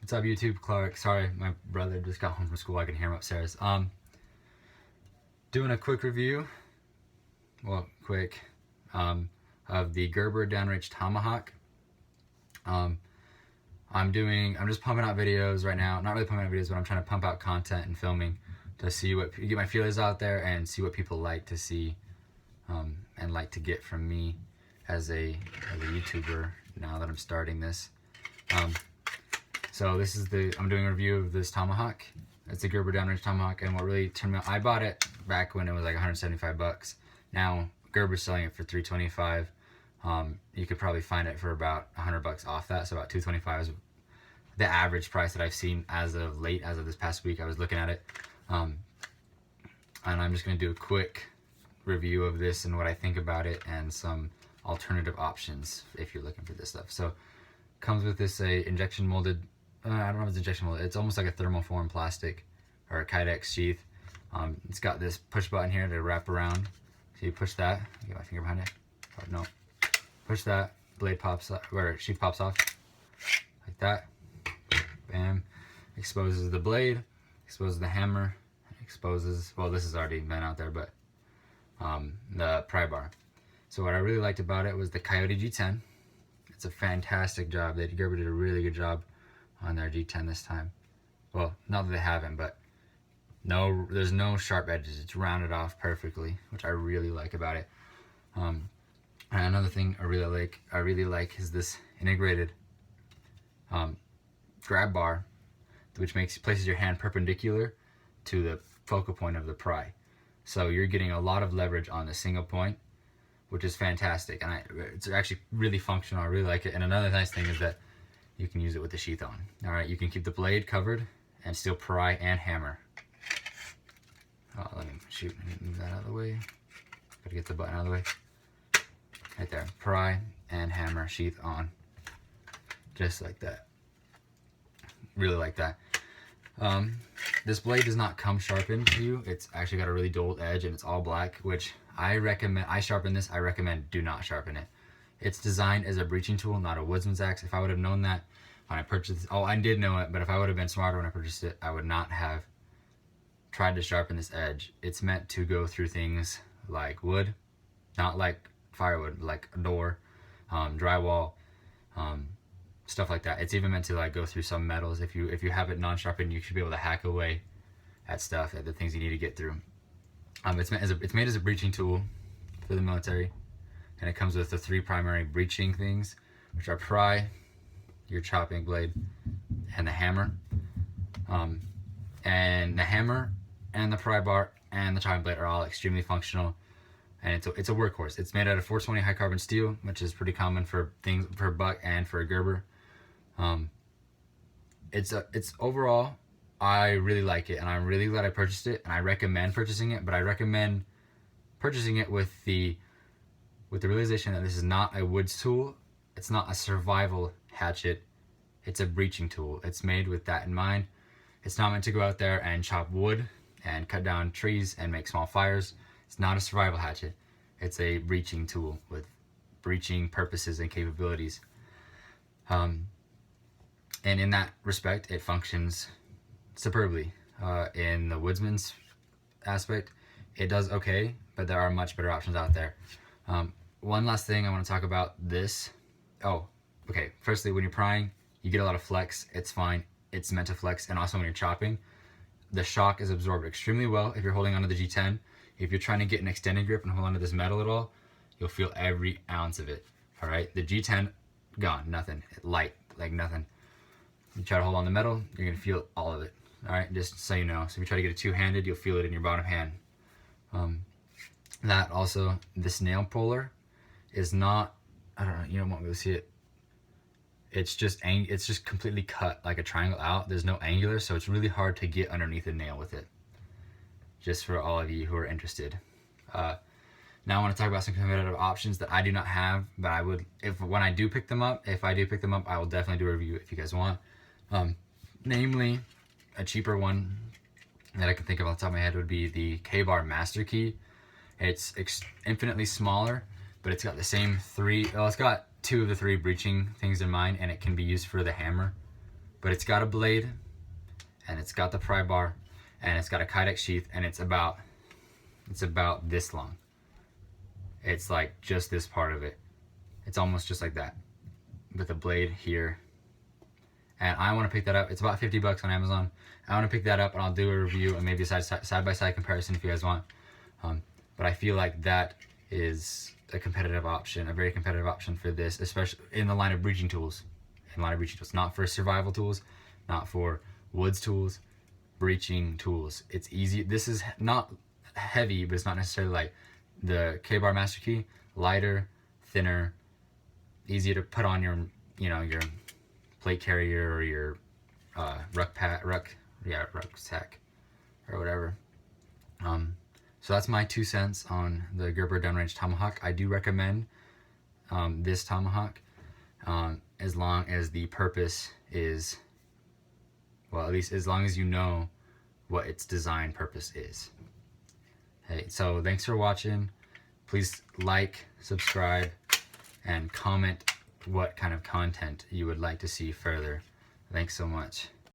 What's up, YouTube? Clark. Sorry, my brother just got home from school. I can hear him upstairs. Doing a quick review. Well, quick. Of the Gerber Downrange Tomahawk. I'm just pumping out videos right now. Not really pumping out videos, but I'm trying to pump out content and filming to see get my feelers out there and see what people like to see, and like to get from me as a YouTuber now that I'm starting this. So this is I'm doing a review of this Tomahawk. It's a Gerber Downrange Tomahawk, and what really turned me on, I bought it back when it was like 175 bucks. Now Gerber's selling it for 325. You could probably find it for about 100 bucks off that, so about 225 is the average price that I've seen as of this past week. I was looking at it, and I'm just gonna do a quick review of this and what I think about it, and some alternative options if you're looking for this stuff. So comes with this injection molded, I don't know if it's injection molded, it's almost like a thermoform plastic or a Kydex sheath. It's got this push button here to wrap around, so you push that, get my finger behind it, oh, no, push that, blade pops up, or sheath pops off like that, bam, exposes the blade, exposes the hammer, exposes, well, this has already been out there, but the pry bar. So what I really liked about it was the Coyote G10. It's a fantastic job. Gerber did a really good job on their G10 this time. Well, not that they haven't, but there's no sharp edges. It's rounded off perfectly, which I really like about it. And another thing I really like is this integrated grab bar, which places your hand perpendicular to the focal point of the pry. So you're getting a lot of leverage on the single point, which is fantastic, and it's actually really functional. I really like it. And another nice thing is that you can use it with the sheath on. All right, you can keep the blade covered and still pry and hammer. Oh, let me move that out of the way. Gotta get the button out of the way. Right there, pry and hammer, sheath on, just like that. Really like that. This blade does not come sharpened to you. It's actually got a really dull edge, and it's all black, which I recommend. I sharpen this. I recommend do not sharpen it. It's designed as a breaching tool, not a woodsman's axe. If I would have known that when I purchased this, oh, I did know it, but if I would have been smarter when I purchased it, I would not have tried to sharpen this edge. It's meant to go through things like wood, not like firewood, like a door, drywall, stuff like that. It's even meant to like go through some metals. If you have it non-sharpened, you should be able to hack away at stuff, at the things you need to get through. It's made as a breaching tool for the military, and it comes with the 3 primary breaching things, which are pry, your chopping blade, and the hammer. And the hammer and the pry bar and the chopping blade are all extremely functional, and it's a workhorse. It's made out of 420 high carbon steel, which is pretty common for buck and for a Gerber. It's overall, I really like it, and I'm really glad I purchased it, and I recommend purchasing it, but I recommend purchasing it with the realization that this is not a woods tool. It's not a survival hatchet. It's a breaching tool. It's made with that in mind. It's not meant to go out there and chop wood and cut down trees and make small fires. It's not a survival hatchet. It's a breaching tool with breaching purposes and capabilities. And in that respect, it functions superbly. In the woodsman's aspect, it does okay, but there are much better options out there. One last thing I want to talk about this. Oh, okay. Firstly, when you're prying, you get a lot of flex. It's fine. It's meant to flex. And also when you're chopping, the shock is absorbed extremely well if you're holding onto the G10. If you're trying to get an extended grip and hold onto this metal at all, you'll feel every ounce of it. All right, the G10, gone, nothing, light, like nothing. You try to hold on the metal, you're gonna feel all of it. All right, just so you know. So if you try to get it two-handed, you'll feel it in your bottom hand. That also, this nail puller is not, I don't know, you don't want me to see it. It's just completely cut like a triangle out. There's no angular, so it's really hard to get underneath the nail with it. Just for all of you who are interested. Now I want to talk about some competitive options that I do not have, but I would, when I do pick them up, I will definitely do a review if you guys want. Namely, a cheaper one that I can think of off the top of my head would be the K-Bar Master Key. It's infinitely smaller, but it's got the same it's got 2 of the 3 breaching things in mind, and it can be used for the hammer but it's got a blade, and it's got the pry bar, and it's got a Kydex sheath, and it's about this long. It's like just this part of it. It's almost just like that, with a blade here. And I want to pick that up. It's about 50 bucks on Amazon. I want to pick that up, and I'll do a review and maybe a side-by-side comparison if you guys want. But I feel like that is a competitive option, a very competitive option for this, especially in the line of breaching tools. Not for survival tools, not for woods tools, breaching tools. It's easy. This is not heavy, but it's not necessarily light. The K-Bar Master Key, lighter, thinner, easier to put on your, your plate carrier or your rucksack or whatever. So that's my 2 cents on the Gerber Downrange Tomahawk. I do recommend this Tomahawk as long as the purpose is, well, at least as long as you know what its design purpose is. Hey, so thanks for watching. Please like, subscribe, and comment what kind of content you would like to see further. Thanks so much.